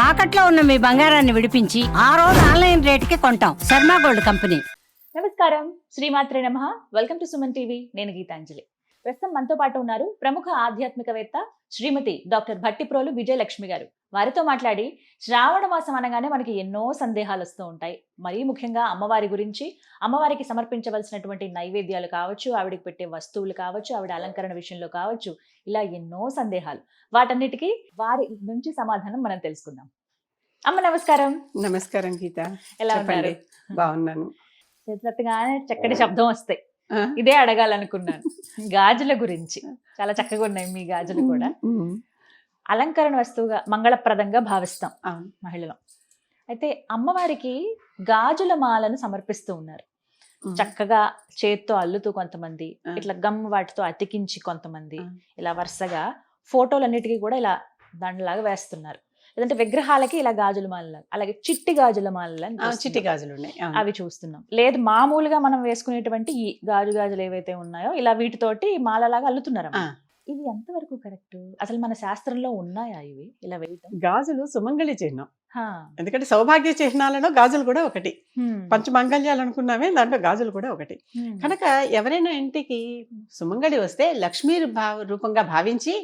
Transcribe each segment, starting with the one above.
తాకట్లో ఉన్న మీ బంగారాన్ని విడిపించి ఆ రోజు ఆన్లైన్ రేటుకి కొంటాం. Sharma gold company. నమస్కారం, శ్రీమాత్రే నమః. Welcome to Suman TV. నేను గీతాంజలి. ప్రస్తుతం మనతో పాటు ఉన్నారు ప్రముఖ ఆధ్యాత్మికవేత్త శ్రీమతి డాక్టర్ భట్టిప్రోలు విజయలక్ష్మి గారు. వారితో మాట్లాడి శ్రావణ మాసం అనగానే మనకి ఎన్నో సందేహాలు వస్తూ ఉంటాయి. మరీ ముఖ్యంగా అమ్మవారి గురించి, అమ్మవారికి సమర్పించవలసినటువంటి నైవేద్యాలు కావచ్చు, ఆవిడకి పెట్టే వస్తువులు కావచ్చు, ఆవిడ అలంకరణ విషయంలో కావచ్చు, ఇలా ఎన్నో సందేహాలు. వాటన్నిటికీ వారి నుంచి సమాధానం మనం తెలుసుకుందాం. అమ్మ నమస్కారం. నమస్కారం గీత. ఎలా ఉన్నారు? బాగున్నాను. చేతులెత్తగానే చక్కటి శబ్దం వస్తాయి. ఇదే అడగాలనుకున్నాను. గాజుల గురించి చాలా చక్కగా ఉన్నాయి మీ గాజులు కూడా. అలంకరణ వస్తువుగా మంగళప్రదంగా భావిస్తాం మహిళలు. అయితే అమ్మవారికి గాజుల మాలను సమర్పిస్తూ ఉన్నారు. చక్కగా చేత్తో అల్లుతూ కొంతమంది, ఇట్లా గమ్ వాటితో అతికించి కొంతమంది, ఇలా వరుసగా ఫోటోలన్నిటికీ కూడా ఇలా దండలాగా వేస్తున్నారు. లేదంటే విగ్రహాలకి ఇలా గాజుల మాలలు, అలాగే చిట్టి గాజుల మాలలు, చిట్టి గాజులు ఉన్నాయి, అవి చూస్తున్నాం. లేదు మామూలుగా మనం వేసుకునేటువంటి ఈ గాజులు ఏవైతే ఉన్నాయో ఇలా వీటితోటి మాలలాగా అల్లుతున్నారు. ఇవి ఎంతవరకు కరెక్ట్? అసలు మన శాస్త్రంలో ఉన్నాయా ఇవి ఇలా వేయటం? గాజులు సుమంగళి చిహ్నం. ఎందుకంటే సౌభాగ్య చిహ్నాలలో గాజులు కూడా ఒకటి. పంచమంగళ్యాలు అనుకున్నామే, దాంట్లో గాజులు కూడా ఒకటి. కనుక ఎవరైనా ఇంటికి సుమంగళి వస్తే లక్ష్మీ రూపంగా భావించి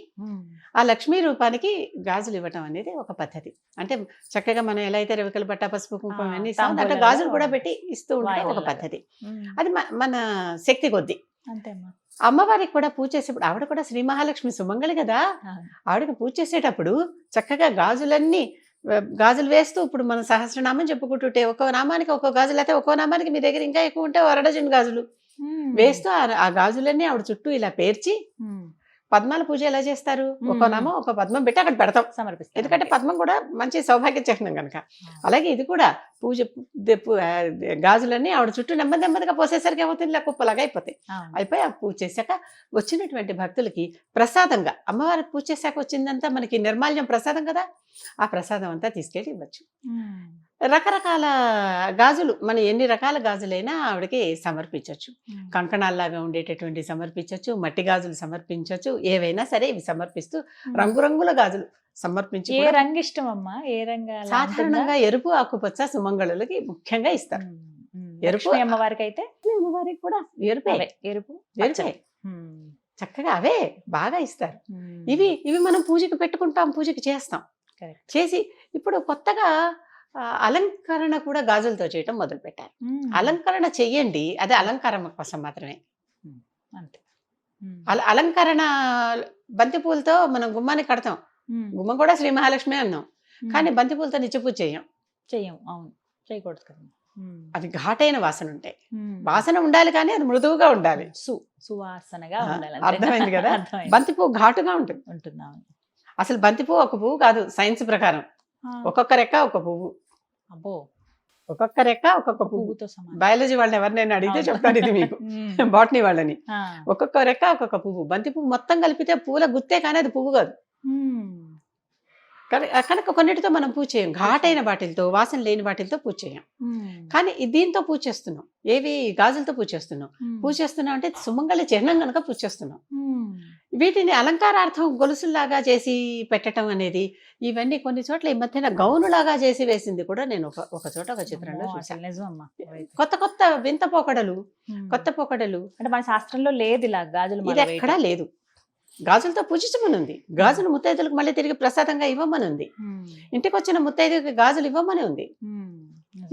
ఆ లక్ష్మీ రూపానికి గాజులు ఇవ్వటం అనేది ఒక పద్ధతి. అంటే చక్కగా మనం ఎలా అయితే రవికల బట్ట, పసుపు, కుంకుమ అన్ని దాంట్లో గాజులు కూడా పెట్టి ఇస్తూ ఉండడం ఒక పద్ధతి. అది మన శక్తి కొద్దీ. అంతేమ్మా. అమ్మవారికి కూడా పూజ చేసేప్పుడు ఆవిడ కూడా శ్రీ మహాలక్ష్మి సుమంగళి కదా, ఆవిడకి పూజ చేసేటప్పుడు చక్కగా గాజులు వేస్తూ, ఇప్పుడు మనం సహస్రనామం చెప్పుకుంటుంటే ఒక్కో నామానికి ఒక్కో గాజులు, అయితే ఒక్కో నామానికి మీ దగ్గర ఇంకా ఎక్కువ ఉంటే 1 డజన్ గాజులు వేస్తూ ఆ గాజులన్నీ ఆవిడ చుట్టూ ఇలా పేర్చి, పద్మాల పూజ ఎలా చేస్తారు, ఒక్కో నామం ఒక్కో పద్మం పెట్టి అక్కడ పెడతాం, సమర్పిస్తాం. ఎందుకంటే పద్మం కూడా మంచి సౌభాగ్య చిహ్నం కనుక. అలాగే ఇది కూడా పూజ గాజులన్నీ ఆవిడ చుట్టూ నెమ్మదిగా పోసేసరికి ఏమవుతుంది, ఇలా కుప్పలాగా అయిపోతాయి. అయిపోయి ఆ పూజ చేశాక వచ్చినటువంటి భక్తులకి ప్రసాదంగా, అమ్మవారికి పూజ చేశాక వచ్చిందంతా మనకి నిర్మాల్యం ప్రసాదం కదా, ఆ ప్రసాదం అంతా తీసుకెళ్ళి ఇవ్వచ్చు. రకరకాల గాజులు, మన ఎన్ని రకాల గాజులైనా ఆవిడకి సమర్పించవచ్చు. కంకణాల్లాగా ఉండేటటువంటి సమర్పించవచ్చు, మట్టి గాజులు సమర్పించవచ్చు, ఏవైనా సరే ఇవి సమర్పిస్తూ రంగురంగుల గాజులు సమర్పించి. ఏ రంగు ఇష్టం అమ్మా? ఏ రంగు? సాధారణంగా ఎరుపు, ఆకుపచ్చ సుమంగళులకి ముఖ్యంగా ఇస్తారు. ఎరుపు అమ్మవారికి అయితే, అమ్మవారికి కూడా ఎరుపే చక్కగా అవే బాగా ఇస్తారు. ఇవి మనం పూజకి పెట్టుకుంటాం, పూజకి చేస్తాం. చేసి ఇప్పుడు కొత్తగా అలంకరణ కూడా గాజులతో చేయటం మొదలు పెట్టారు. అలంకరణ చెయ్యండి, అదే అలంకారం కోసం మాత్రమే. అంతే. అలంకరణ బంతిపూలతో మనం గుమ్మాన్ని కడతాం, గుమ్మం కూడా శ్రీ మహాలక్ష్మి అన్నాం, కానీ బంతిపూలతో నిత్యపూజ చెయ్యం. అవును, చేయకూడదు కదా. అది ఘాటైన వాసన ఉంటాయి. వాసన ఉండాలి కానీ అది మృదువుగా ఉండాలి, సువాసనగా ఉండాలి. అర్థమైంది కదా. బంతిపువ్వు ఘాటుగా ఉంటుంది. అసలు బంతిపువ్వు ఒక పువ్వు కాదు, సైన్స్ ప్రకారం ఒక్కొక్క రెక్క ఒక పువ్వు. అబ్బో, ఒక్కొక్క రెక్క ఒక్కొక్క పువ్వుతో సమానం. బయాలజీ వాళ్ళని ఎవరినైనా అడిగితే చెప్తాను ఇది మీకు, బాటనీ వాళ్ళని. ఒక్కొక్క రెక్క ఒక్కొక్క పువ్వు. బంతి పువ్వు మొత్తం కలిపితే పూల గుత్తే, కానీ అది పువ్వు కాదు. కనుక కొన్నిటితో మనం పూజ చేయం, ఘాటైన వాటిలతో, వాసన లేని వాటిలతో పూజ చేయం. కానీ దీంతో పూజ చేస్తున్నాం, ఏవి గాజులతో పూజ చేస్తున్నాం. పూజ చేస్తున్నాం అంటే సుమంగళ చిహ్నం కనుక పూజ చేస్తున్నాం. వీటిని అలంకారార్థం గొలుసులాగా చేసి పెట్టడం అనేది, ఇవన్నీ కొన్ని చోట్ల ఈ మధ్యన గౌనులాగా చేసి వేసింది కూడా నేను ఒక చోట ఒక చిత్రంలో చూసాను. కొత్త వింత పోకడలు, కొత్త పోకడలు. అంటే మన శాస్త్రంలో లేదు ఇలా గాజులు, ఇది ఎక్కడా లేదు. గాజులతో పూజించమని ఉంది, గాజులు ముత్తైదులకు మళ్ళీ తిరిగి ప్రసాదంగా ఇవ్వమని ఉంది, ఇంటికి వచ్చిన ముత్తైదుకి గాజులు ఇవ్వమని ఉంది.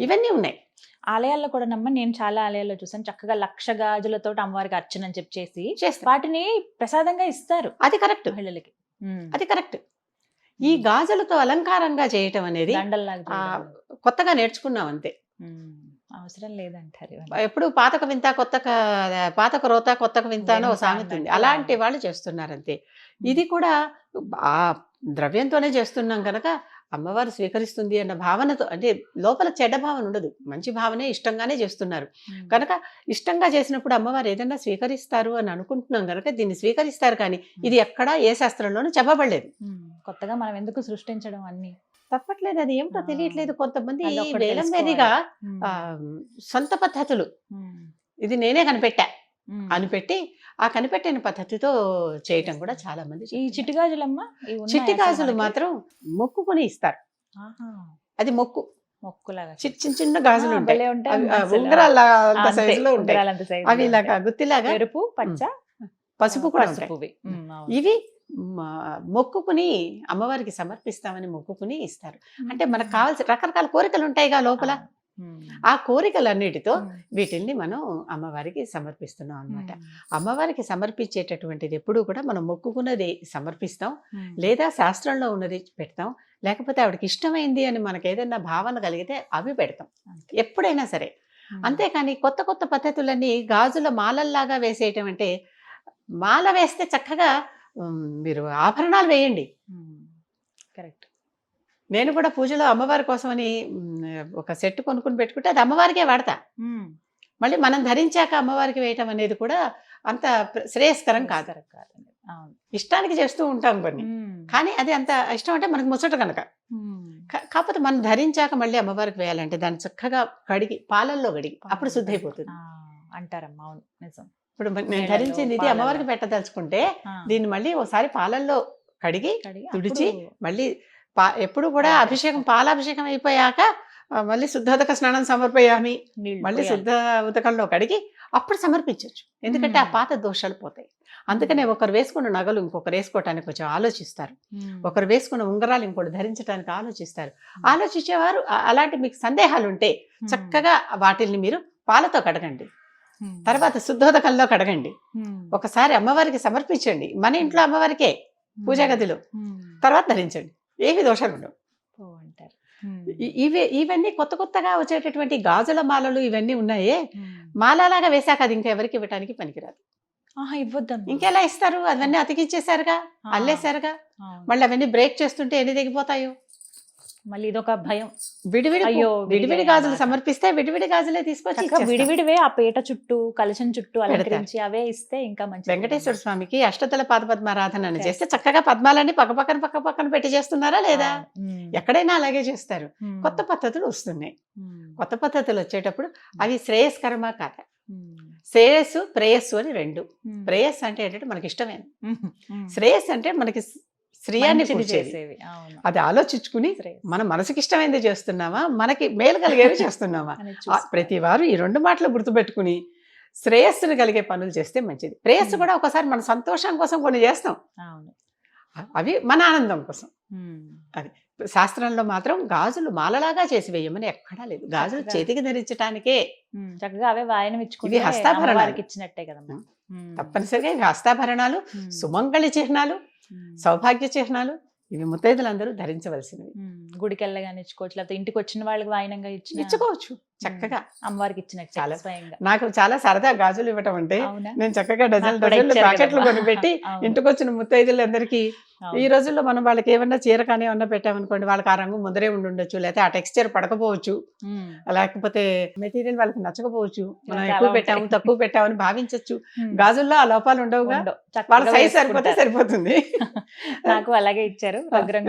ఇవన్నీ ఉన్నాయి. ఆలయాల్లో కూడా నమ్మ, నేను చాలా ఆలయాల్లో చూసాను, చక్కగా 1,00,000 గాజులతో అమ్మవారికి అర్చన అని చెప్పి వాటిని ప్రసాదంగా ఇస్తారు. అది కరెక్ట్, మహిళలకి అది కరెక్ట్. ఈ గాజులతో అలంకారంగా చేయటం అనేది కొత్తగా నేర్చుకున్నాం, అంతే. అవసరం లేదంటారు. ఎప్పుడు పాతక వింత పాతక రోత కొత్తక వింత అని ఒక సామెత ఉంది, అలాంటి వాళ్ళు చేస్తున్నారు అంతే. ఇది కూడా ఆ ద్రవ్యంతోనే చేస్తున్నాం కనుక అమ్మవారు స్వీకరిస్తుంది అన్న భావనతో, అంటే లోపల చెడ్డ భావన ఉండదు, మంచి భావనే, ఇష్టంగానే చేస్తున్నారు కనుక. ఇష్టంగా చేసినప్పుడు అమ్మవారు ఏదైనా స్వీకరిస్తారు అని అనుకుంటున్నాం కనుక దీన్ని స్వీకరిస్తారు. కానీ ఇది ఎక్కడా ఏ శాస్త్రంలోనూ చెప్పబడలేదు. కొత్తగా మనం ఎందుకు సృష్టించడం, అన్ని తప్పట్లేదు, అది ఏమిటో తెలియట్లేదు. కొంతమంది వేలం వేదిగా సొంత పద్ధతులు, ఇది నేనే కనిపెట్టా అని పెట్టి ఆ కనిపెట్టిన పద్ధతితో చేయటం కూడా చాలా మంది. ఈ చిట్టి గాజులమ్మ, చిట్టి గాజులు మాత్రం మొక్కుకొని ఇస్తారు. ఆహా. అది మొక్కు. మొక్కులాగా చిన్న చిన్న గాజులు ఉంటాయి, భలే ఉంటాయి అవి అసలు. ఉంగరాల అంత అంతే, సైజులో ఉంటాయి. ఉంగరాలంత size అవి లో ఇలాగా ఉంటాయి. గుత్తిలాగా ఎరుపు పచ్చ పసుపు కూడా ఉంటాయి. పసుపువి. అవును. ఇవి మొక్కుకుని అమ్మవారికి సమర్పిస్తామని మొక్కుకుని ఇస్తారు. అంటే మనకు కావాల్సిన రకరకాల కోరికలు ఉంటాయిగా లోపల. ఆ కోరికలన్నిటితో వీటిల్ని మనం అమ్మవారికి సమర్పిస్తున్నాం అన్నమాట. అమ్మవారికి సమర్పించేటటువంటిది ఎప్పుడూ కూడా మనం మొక్కుకున్నది సమర్పిస్తాం, లేదా శాస్త్రంలో ఉన్నది పెడతాం, లేకపోతే ఆవిడకి ఇష్టమైంది అని మనకు ఏదైనా భావన కలిగితే అవి పెడతాం ఎప్పుడైనా సరే. అంతేకాని కొత్త కొత్త పద్ధతులన్నీ గాజుల మాలల్లాగా వేసేయటం అంటే, మాల వేస్తే చక్కగా మీరు ఆభరణాలు వేయండి. కరెక్ట్. నేను కూడా పూజలో అమ్మవారి కోసమని ఒక సెట్ కొనుక్కుని పెట్టుకుంటే అది అమ్మవారికే వాడతా. మళ్ళీ మనం ధరించాక అమ్మవారికి వేయటం అనేది కూడా అంత శ్రేయస్కరం కాదు. ఇష్టానికి చేస్తూ ఉంటాం కొన్ని, కానీ అది అంత ఇష్టం అంటే మనకు ముచ్చట కనుక. కాకపోతే మనం ధరించాక మళ్ళీ అమ్మవారికి వేయాలంటే దాన్ని చక్కగా కడిగి పాలల్లో కడిగి అప్పుడు శుద్ధి అయిపోతుంది అంటారమ్మా. అవును, నిజం. ఇప్పుడు నేను ధరించింది ఇది అమ్మవారికి పెట్టదలుచుకుంటే దీన్ని మళ్ళీ ఒకసారి పాలల్లో కడిగి తుడిచి మళ్ళీ ఎప్పుడు కూడా అభిషేకం పాలాభిషేకం అయిపోయాక మళ్ళీ శుద్ధోదక స్నానం సమర్పయామి, మళ్ళీ శుద్ధ ఉదకంలో కడిగి అప్పుడు సమర్పించవచ్చు. ఎందుకంటే ఆ పాత దోషాలు పోతాయి. అందుకనే ఒకరు వేసుకున్న నగలు ఇంకొకరు వేసుకోవటానికి కొంచెం ఆలోచిస్తారు, ఒకరు వేసుకున్న ఉంగరాలు ఇంకోటి ధరించడానికి ఆలోచిస్తారు. ఆలోచించేవారు అలాంటి మీకు సందేహాలు ఉంటే చక్కగా వాటిల్ని మీరు పాలతో కడగండి, తర్వాత శుద్ధోదకంలో కడగండి, ఒకసారి అమ్మవారికి సమర్పించండి, మన ఇంట్లో అమ్మవారికే పూజా గదిలో, తర్వాత ధరించండి. ఏమి దోషాలు ఉండవు. ఇవన్నీ కొత్త కొత్తగా వచ్చేటటువంటి గాజుల మాలలు ఇవన్నీ ఉన్నాయే, మాలలాగా వేశాక అది ఇంకెవరికి ఇవ్వటానికి పనికిరాదు. ఇవ్వద్దు. ఇంకెలా ఇస్తారు? అవన్నీ అతికిచ్చేసారుగా, అల్లేసారుగా, మళ్ళీ అవన్నీ బ్రేక్ చేస్తుంటే ఎన్ని దిగిపోతాయో. మళ్ళీ ఇదొక భయం. విడివిడి గాజులు సమర్పిస్తే విడివిడి గాజులే తీసుకొచ్చి విడివిడివే ఆ పీట చుట్టూ కలశం చుట్టూ అలంకరించి అవే ఇస్తే ఇంకా మంచి. వెంకటేశ్వర స్వామికి అష్టదళ పాద పద్మారాధన చేస్తే చక్కగా పద్మాలన్నీ పక్క పక్కన పెట్టి చేస్తున్నారా లేదా? ఎక్కడైనా అలాగే చేస్తారు. కొత్త పద్ధతులు వస్తున్నాయి. కొత్త పద్ధతులు వచ్చేటప్పుడు అవి శ్రేయస్కరమా కాదా? శ్రేయస్సు ప్రేయస్సు అని రెండు. ప్రేయస్ అంటే ఏంటంటే మనకి ఇష్టమైన, శ్రేయస్ అంటే మనకి శ్రేయాన్ని చేసేవి. అది ఆలోచించుకుని మన మనసుకి ఇష్టమైంది చేస్తున్నామా, మనకి మేలు కలిగేవి చేస్తున్నామా, ప్రతి వారు ఈ రెండు మాటలు గుర్తుపెట్టుకుని శ్రేయస్సును కలిగే పనులు చేస్తే మంచిది. ప్రేయస్సు కూడా ఒకసారి మన సంతోషం కోసం కొన్ని చేస్తాం, అవి మన ఆనందం కోసం. అది శాస్త్రంలో మాత్రం గాజులు మాలలాగా చేసి వేయమని ఎక్కడా లేదు. గాజులు చేతికి ధరించడానికే చక్కగా అవే వాయనం ఇచ్చుకుంటే ఇవి హస్తాభరణాలు ఇచ్చినట్టే కదా. తప్పనిసరిగా ఇవి హస్తాభరణాలు, సుమంగళి చిహ్నాలు, సౌభాగ్య చిహ్నాలు. ఇవి ముత్తైదులందరూ ధరించవలసినవి. గుడికి వెళ్ళగానే ఇచ్చుకోవచ్చు, లేకపోతే ఇంటికి వచ్చిన వాళ్ళకి వాయినంగా ఇచ్చుకోవచ్చు. చక్కగా అమ్మవారికి ఇచ్చినట్టు చాలా స్వయంగా. నాకు చాలా సరదా గాజులు ఇవ్వటం అంటే. నేను చక్కగా డజన్లు ప్యాకెట్లు కొనిపెట్టి ఇంటికి వచ్చిన ముత్తైదులందరికీ, ఈ రోజుల్లో మనం వాళ్ళకి ఏమన్నా చీర కానీ ఏమన్నా పెట్టామనుకోండి, వాళ్ళకి ఆ రంగు ముందరే ఉండొచ్చు, లేకపోతే ఆ టెక్స్చర్ పడకపోవచ్చు, లేకపోతే మెటీరియల్ వాళ్ళకి నచ్చకపోవచ్చు, మనం ఎక్కువ పెట్టాము తక్కువ పెట్టామని భావించవచ్చు. గాజుల్లో ఆ లోపాలు ఉండవుగా, వాళ్ళ సైజ్ సరిపోతే సరిపోతుంది. నాకు అలాగే ఇచ్చారు.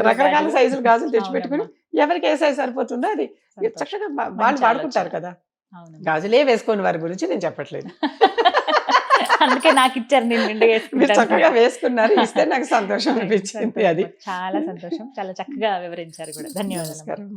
రకరకాల సైజులు గాజులు తెచ్చిపెట్టుకుని ఎవరికి ఏ సైజ్ సరిపోతుందో అది చక్కగా వాళ్ళు వాడుకుంటారు కదా. గాజులే వేసుకోని వారి గురించి నేను చెప్పట్లేదు. అందుకే నాకు ఇచ్చారు, నేను నిండుగా మీరు చక్కగా వేసుకున్నారు, ఇస్తే నాకు సంతోషం అనిపించింది. అది చాలా సంతోషం. చాలా చక్కగా వివరించారు కూడా. ధన్యవాదాలు.